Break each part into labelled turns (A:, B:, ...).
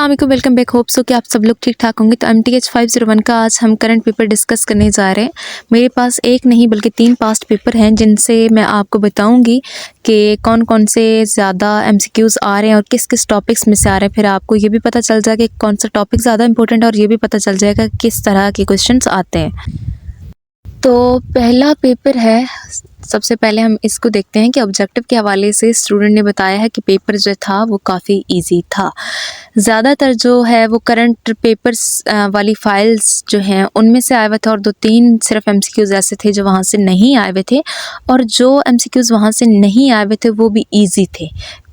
A: अस्सलाम welcome back. Hope so कि आप सब लोग ठीक ठाक होंगे। तो MTH 501 का आज हम करंट पेपर डिस्कस करने जा रहे हैं। मेरे पास एक नहीं बल्कि 3 पास्ट पेपर हैं जिनसे मैं आपको बताऊंगी कि कौन कौन से ज़्यादा MCQs आ रहे हैं और किस किस टॉपिक्स में से आ रहे हैं। फिर आपको ये भी पता चल जाएगा कि कौन सा टॉपिक ज़्यादा इंपॉर्टेंट है और ये भी पता चल जाएगा किस तरह के क्वेश्चन आते हैं। तो पहला पेपर है, सबसे पहले हम इसको देखते हैं कि ऑब्जेक्टिव के हवाले से स्टूडेंट ने बताया है कि पेपर जो था वो काफ़ी इजी था। ज़्यादातर जो है वो करंट पेपर्स वाली फ़ाइल्स जो हैं उनमें से आए हुए थे और 2-3 सिर्फ MCQs ऐसे थे जो वहाँ से नहीं आए हुए थे, और जो MCQs वहाँ से नहीं आए हुए थे वो भी ईजी थे।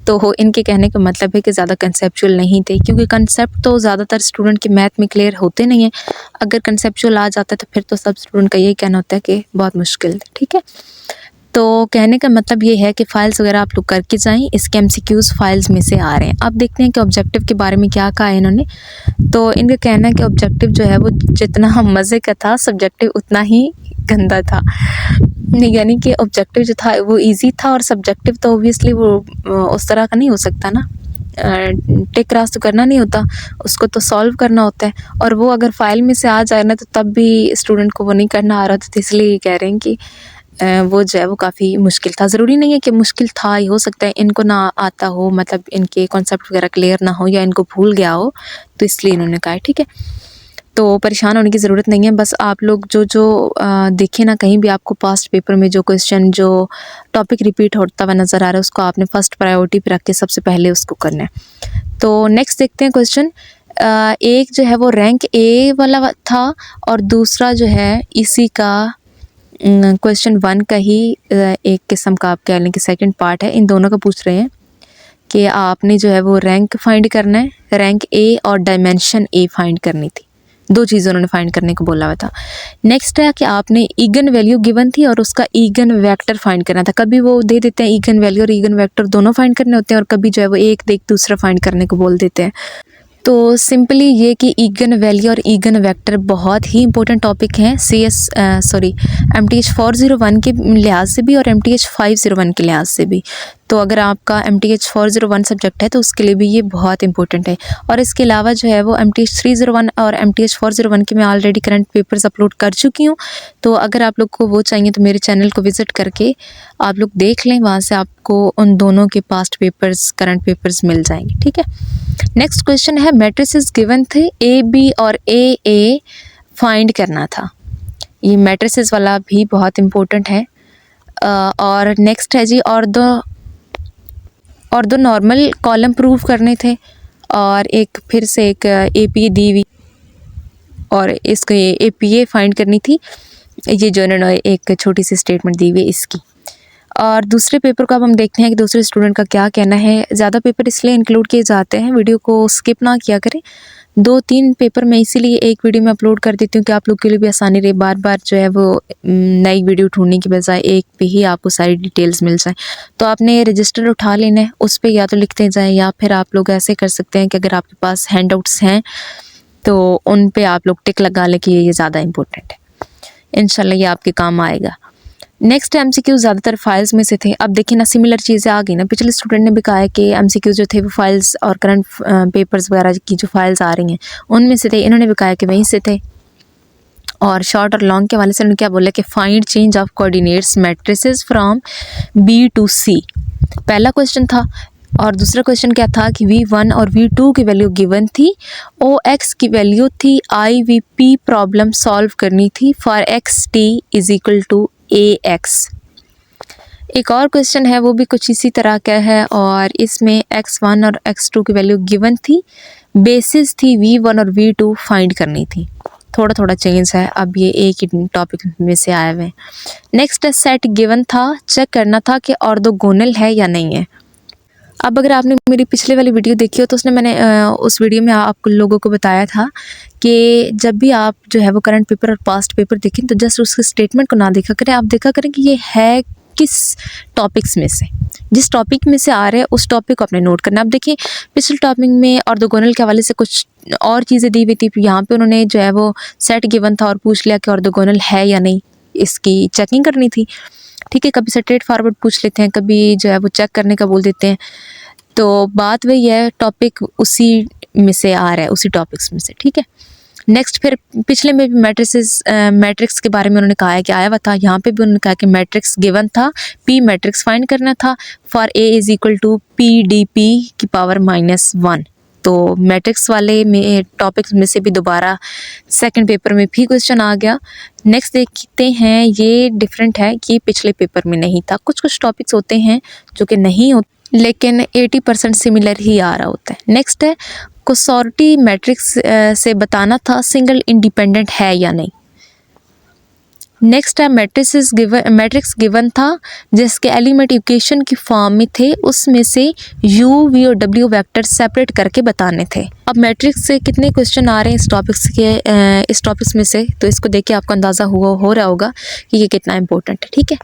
A: तो इनके कहने का मतलब है कि ज़्यादा कंसेप्चुअल नहीं थे, क्योंकि कंसेप्ट तो ज़्यादातर स्टूडेंट के मैथ में क्लियर होते नहीं हैं। अगर कंसेप्चुअल आ जाता है तो फिर तो सब स्टूडेंट का यही कहना होता है कि बहुत मुश्किल है। ठीक है, तो कहने का मतलब ये है कि फ़ाइल्स वगैरह आप लोग करके जाएँ, इसके MCQs फाइल्स में से आ रहे हैं। अब देखते हैं कि ऑब्जेक्टिव के बारे में क्या कहा है इन्होंने। तो इनका कहना है कि ऑब्जेक्टिव जो है वो जितना मज़े का था सब्जेक्टिव उतना ही गंदा था। यानी कि ऑब्जेक्टिव जो था वो इजी था और सब्जेक्टिव तो ऑब्वियसली वो उस तरह का नहीं हो सकता ना। टिक क्रॉस तो करना नहीं होता, उसको तो सॉल्व करना होता है, और वो अगर फाइल में से आ जाए ना तो तब भी स्टूडेंट को वो नहीं करना आ रहा था। तो इसलिए ये कह रहे हैं कि वो जो है वो काफ़ी मुश्किल था। ज़रूरी नहीं है कि मुश्किल था ही, हो सकता है इनको ना आता हो, मतलब इनके कॉन्सेप्ट वगैरह क्लियर ना हो या इनको भूल गया हो, तो इसलिए इन्होंने कहा है। ठीक है, तो परेशान होने की ज़रूरत नहीं है। बस आप लोग जो देखें ना, कहीं भी आपको पास्ट पेपर में जो क्वेश्चन जो टॉपिक रिपीट होता हुआ नज़र आ रहा है उसको आपने फ़र्स्ट प्रायोरिटी पे रख के सबसे पहले उसको करना है। तो नेक्स्ट देखते हैं क्वेश्चन। एक जो है वो रैंक ए वाला था और दूसरा जो है इसी का क्वेश्चन 1 का ही एक किस्म का आप कह लें कि सेकंड पार्ट है। इन दोनों का पूछ रहे हैं कि आपने जो है वो रैंक फाइंड करना है, रैंक ए और डायमेंशन ए फाइंड करनी थी। 2 चीज़ें उन्होंने फाइंड करने को बोला हुआ था। नेक्स्ट है कि आपने ईगन वैल्यू गिवन थी और उसका ईगन वेक्टर फाइंड करना था। कभी वो दे देते हैं ईगन वैल्यू और ईगन वेक्टर दोनों फाइंड करने होते हैं, और कभी जो है वो एक देख दूसरा फाइंड करने को बोल देते हैं। तो सिंपली ये कि ईगन वैल्यू और ईगन वेक्टर बहुत ही इंपॉर्टेंट टॉपिक हैं MTH 401 के लिहाज से भी और MTH 501 के लिहाज से भी। तो अगर आपका MTH 401 सब्जेक्ट है तो उसके लिए भी ये बहुत इंपॉर्टेंट है। और इसके अलावा जो है वो MTH 301 और MTH 401 के मैं ऑलरेडी करंट पेपर्स अपलोड कर चुकी हूँ। तो अगर आप लोग को वो चाहिए तो मेरे चैनल को विज़िट करके आप लोग देख लें, वहाँ से आपको उन दोनों के पास्ट पेपर्स करंट पेपर्स मिल जाएंगे। ठीक है, नेक्स्ट क्वेश्चन है मैट्रिसेस गिवन थे AB और AA फाइंड करना था। ये मैट्रिसेस वाला भी बहुत इम्पोर्टेंट है। और नेक्स्ट है जी और दो नॉर्मल कॉलम प्रूव करने थे, और एक फिर से एक APA दी हुई और इसको APA फाइंड करनी थी। ये जो इन्होंने एक छोटी सी स्टेटमेंट दी हुई है इसकी। और दूसरे पेपर को अब हम देखते हैं कि दूसरे स्टूडेंट का क्या कहना है। ज़्यादा पेपर इसलिए इंक्लूड किए जाते हैं, वीडियो को स्किप ना किया करें। 2-3 पेपर मैं इसीलिए एक वीडियो में अपलोड कर देती हूँ कि आप लोग के लिए भी आसानी रहे, बार बार जो है वो नई वीडियो ढूंढने की बजाय एक पे ही आपको सारी डिटेल्स मिल जाए। तो आपने रजिस्टर उठा लेना है, उस पर या तो लिखते जाएँ या फिर आप लोग ऐसे कर सकते हैं कि अगर आपके पास हैंड आउट्स हैं तो उन पे आप लोग टिक लगा लें कि ये ज़्यादा इंपॉर्टेंट है। इंशाल्लाह ये आपके काम आएगा। नेक्स्ट MCQ ज़्यादातर फाइल्स में से थे। अब देखिए ना, सिमिलर चीज़ें आ गई ना। पिछले स्टूडेंट ने भी कहा है कि MCQ जो थे वो फाइल्स और करंट पेपर्स वगैरह की जो फाइल्स आ रही हैं उनमें से थे। इन्होंने भी कहा है कि वहीं से थे। और शॉर्ट और लॉन्ग के वाले से उन्होंने क्या बोला कि find change of coordinates matrices from B to C, पहला क्वेश्चन था। और दूसरा क्वेश्चन क्या था कि V1 और V2 की वैल्यू गिवन थी, OX की वैल्यू थी, IVP प्रॉब्लम सॉल्व करनी थी for XT is equal to AX। एक और क्वेश्चन है वो भी कुछ इसी तरह का है, और इसमें X1 और X2 की वैल्यू गिवन थी, बेसिस थी V1 और V2 फाइंड करनी थी। थोड़ा थोड़ा चेंज है, अब ये एक ही टॉपिक में से आए हुए हैं। नेक्स्ट है सेट गिवन था, चेक करना था कि ऑर्थोगोनल है या नहीं है। अब अगर आपने मेरी पिछले वाली वीडियो देखी हो तो उसने मैंने उस वीडियो में आप लोगों को बताया था कि जब भी आप जो है वो करंट पेपर और पास्ट पेपर देखें तो जस्ट उसके स्टेटमेंट को ना देखा करें, आप देखा करें कि ये है किस टॉपिक्स में से, जिस टॉपिक में से आ रहे हैं उस टॉपिक को आपने नोट करना। अब देखिए पिछले टॉपिक में ऑर्थोगोनल के हवाले से कुछ और चीज़ें दी हुई थी, यहाँ पे उन्होंने जो है वो सेट गिवन था और पूछ लिया कि ऑर्थोगोनल है या नहीं, इसकी चेकिंग करनी थी। ठीक है, कभी स्ट्रेट फॉरवर्ड पूछ लेते हैं, कभी जो है वो चेक करने का बोल देते हैं। तो बात वही है, टॉपिक उसी में से आ रहा है, उसी टॉपिक्स में से, ठीक है। नेक्स्ट फिर पिछले में भी मैट्रिक्स के बारे में उन्होंने कहा है कि आया हुआ था। यहाँ पे भी उन्होंने कहा कि मैट्रिक्स गिवन था, पी मैट्रिक्स फाइंड करना था for A is equal to P D P की पावर -1। तो मैट्रिक्स वाले में टॉपिक्स में से भी दोबारा सेकंड पेपर में भी क्वेश्चन आ गया। नेक्स्ट देखते हैं, ये डिफरेंट है कि पिछले पेपर में नहीं था। कुछ कुछ टॉपिक्स होते हैं जो कि नहीं होते लेकिन 80% सिमिलर ही आ रहा होता है। नेक्स्ट है कोसोर्टी मैट्रिक्स से बताना था सिंगल इंडिपेंडेंट है या नहीं। नेक्स्ट है मैट्रिक्स गिवन था जिसके एलिमेंट इक्वेशन की फॉर्म में थे, उसमें से u, v और w वेक्टर सेपरेट करके बताने थे। अब मैट्रिक्स से कितने क्वेश्चन आ रहे हैं इस टॉपिक्स में से, तो इसको देख के आपको अंदाज़ा हो रहा होगा कि ये कितना इंपॉर्टेंट है, ठीक है।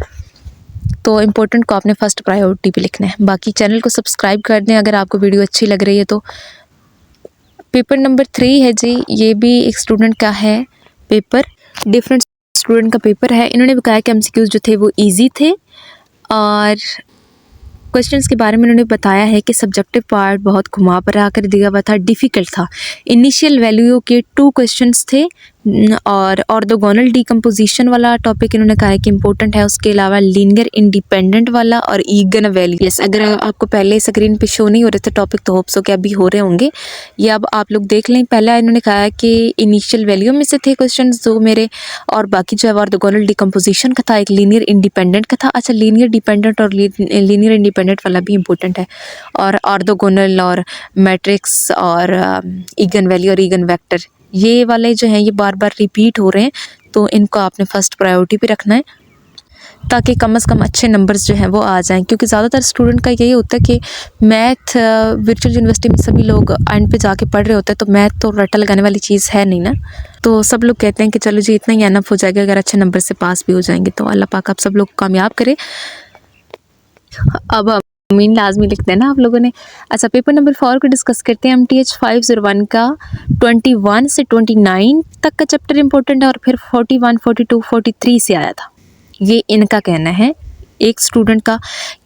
A: तो इम्पोर्टेंट को आपने फर्स्ट प्रायोरिटी पे लिखना है। बाकी चैनल को सब्सक्राइब कर दें अगर आपको वीडियो अच्छी लग रही है तो। पेपर नंबर 3 है जी, ये भी एक स्टूडेंट का है पेपर, डिफरेंट स्टूडेंट का पेपर है। इन्होंने बताया कि एमसीक्यूज जो थे वो इजी थे और क्वेश्चंस के बारे में उन्होंने बताया है कि सब्जेक्टिव पार्ट बहुत घुमा पड़ा कर दिया हुआ था, डिफ़िकल्ट था। इनिशियल वैल्यू के 2 क्वेश्चंस थे और ऑर्थोगोनल डिकम्पोजिशन वाला टॉपिक इन्होंने कहा है कि इम्पोर्टेंट है। उसके अलावा लीनियर इंडिपेंडेंट वाला और ईगन वैल्यू। यस, अगर आपको पहले स्क्रीन पे शो नहीं हो रहे थे टॉपिक तो होप्स हो कि अभी हो रहे होंगे, ये अब आप लोग देख लें। पहला इन्होंने कहा है कि इनिशियल वैल्यू में से थे क्वेश्चन जो मेरे, और बाकी जो है ऑर्थोगोनल डिकम्पोजिशन का था, एक लीनियर इंडिपेंडेंट का था। अच्छा, लीनियर डिपेंडेंट और लीनियर इंडिपेंडेंट वाला भी इम्पोर्टेंट है, और ऑर्थोगोनल और मैट्रिक्स और ईगन वैल्यू और ईगन वेक्टर, ये वाले जो हैं ये बार बार रिपीट हो रहे हैं, तो इनको आपने फर्स्ट प्रायोरिटी पे रखना है ताकि कम से कम अच्छे नंबर्स जो हैं वो आ जाएं। क्योंकि ज़्यादातर स्टूडेंट का यही होता है कि मैथ वर्चुअल यूनिवर्सिटी में सभी लोग एंड पे जाके पढ़ रहे होते हैं, तो मैथ तो रट्टा लगाने वाली चीज़ है नहीं ना। तो सब लोग कहते हैं कि चलो जी इतना ही एनफ हो जाएगा अगर अच्छे नंबर से पास भी हो जाएंगे। तो अल्लाह पाक आप सब लोग को कामयाब करे। अब मीन लाजमी लिखते हैं ना आप लोगों ने। अच्छा, पेपर नंबर 4 को डिस्कस करते हैं। MTH 501 का 21 से 29 तक का चैप्टर इंपॉर्टेंट है और फिर 41, 42, 43 से आया था। ये इनका कहना है एक स्टूडेंट का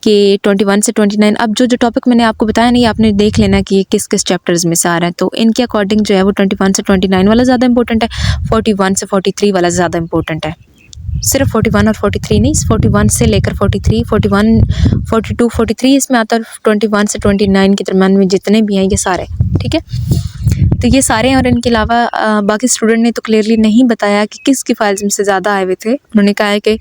A: कि 21 से 29। अब जो टॉपिक मैंने आपको बताया नहीं, आपने देख लेना कि किस किस चैप्टर्स में से आ रहा है। तो इनके अकॉर्डिंग जो है वो 21 से 29 वाला ज़्यादा इंपॉर्टेंट है, 41 से 43 वाला ज़्यादा इंपॉर्टेंट है। सिर्फ 41 और 43 नहीं, 41 से लेकर 43, 41, 42, 43 इसमें आता है। 21 से 29 के दरम्यान में जितने भी हैं ये सारे, ठीक है। तो ये सारे हैं और इनके अलावा बाकी स्टूडेंट ने तो क्लियरली नहीं बताया कि किसकी फाइल्स में से ज़्यादा आए हुए थे। उन्होंने कहा है कि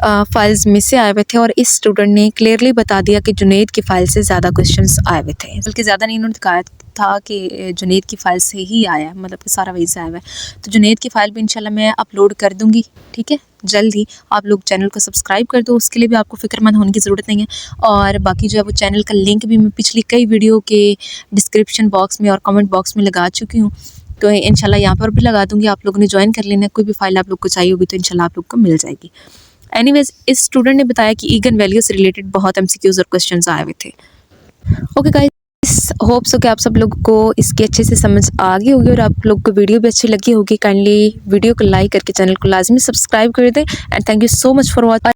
A: फाइल्स में से आए हुए थे, और इस स्टूडेंट ने क्लियरली बता दिया कि जुनैद की फ़ाइल से ज़्यादा क्वेश्चंस आए हुए थे। बल्कि ज़्यादा नहीं, उन्होंने कहा था कि जुनैद की फ़ाइल से ही आया है, मतलब कि सारा वही से आया हुआ है। तो जुनैद की फ़ाइल भी इंशाल्लाह मैं अपलोड कर दूँगी, ठीक है, जल्द ही। आप लोग चैनल को सब्सक्राइब कर दो, उसके लिए भी आपको फ़िक्रमंद होने की ज़रूरत नहीं है। और बाकी जो है वो चैनल का लिंक भी मैं पिछली कई वीडियो के डिस्क्रिप्शन बॉक्स में और कमेंट बॉक्स में लगा चुकी हूँ, तो इंशाल्लाह यहाँ पर भी लगा दूँगी। आप लोगों ने ज्वाइन कर लेना, कोई भी फाइल आप लोग को चाहिए होगी तो इंशाल्लाह आप लोग को मिल जाएगी। एनीवेज, इस स्टूडेंट ने बताया कि ईगन वैल्यू से रिलेटेड बहुत MCQs और क्वेश्चंस आए हुए थे। ओके गाइस, होप सो कि आप सब लोगों को इसकी अच्छे से समझ आ गई होगी और आप लोग को वीडियो भी अच्छी लगी होगी। काइंडली वीडियो को लाइक करके चैनल को लाजमी सब्सक्राइब कर दें। And thank you so much for watching.